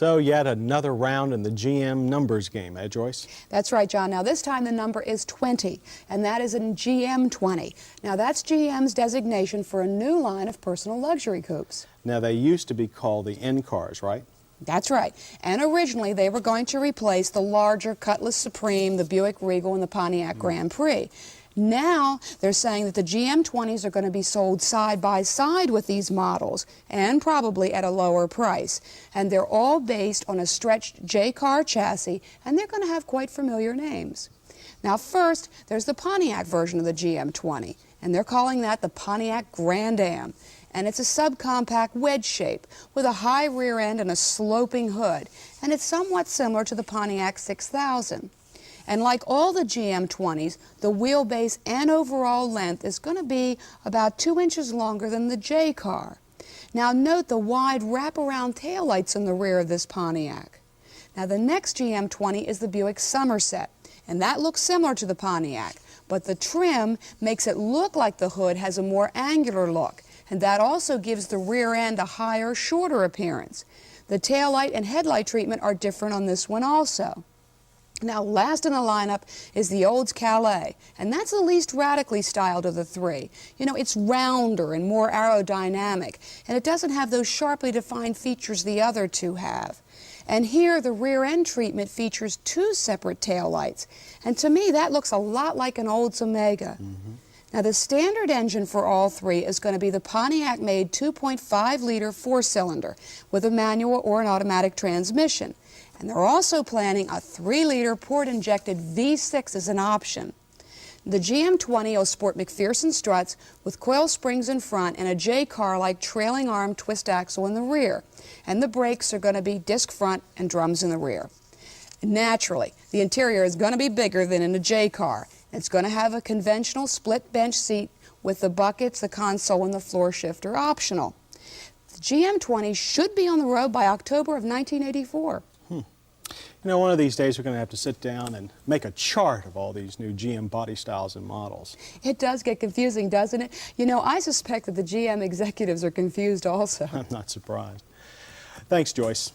So yet another round in the GM numbers game, eh, Joyce? That's right, John. Now this time the number is 20, and that is in GM20. Now that's GM's designation for a new line of personal luxury coupes. Now they used to be called the N cars, right? That's right. And originally they were going to replace the larger Cutlass Supreme, the Buick Regal, and the Pontiac Grand Prix. Now they're saying that the GM20s are going to be sold side by side with these models and probably at a lower price. And they're all based on a stretched J-car chassis, and they're going to have quite familiar names. Now first, there's the Pontiac version of the GM20, and they're calling that the Pontiac Grand Am. And it's a subcompact wedge shape with a high rear end and a sloping hood, and it's somewhat similar to the Pontiac 6000. And like all the GM20s, the wheelbase and overall length is going to be about 2 inches longer than the J car. Now note the wide wraparound taillights in the rear of this Pontiac. Now the next GM20 is the Buick Somerset, and that looks similar to the Pontiac, but the trim makes it look like the hood has a more angular look, and that also gives the rear end a higher, shorter appearance. The taillight and headlight treatment are different on this one also. Now last in the lineup is the Olds Calais, and that's the least radically styled of the three. You know, it's rounder and more aerodynamic, and it doesn't have those sharply defined features the other two have. And here the rear end treatment features two separate taillights, and to me that looks a lot like an Olds Omega. Now the standard engine for all three is going to be the Pontiac-made 2.5-liter four-cylinder with a manual or an automatic transmission. And they're also planning a 3-liter port-injected V6 as an option. The GM20 will sport McPherson struts with coil springs in front and a J-car-like trailing arm twist axle in the rear. And the brakes are going to be disc front and drums in the rear. Naturally, the interior is going to be bigger than in a J-car. It's going to have a conventional split bench seat with the buckets, the console, and the floor shifter optional. The GM20 should be on the road by October of 1984. You know, one of these days we're going to have to sit down and make a chart of all these new GM body styles and models. It does get confusing, doesn't it? You know, I suspect that the GM executives are confused also. I'm not surprised. Thanks, Joyce.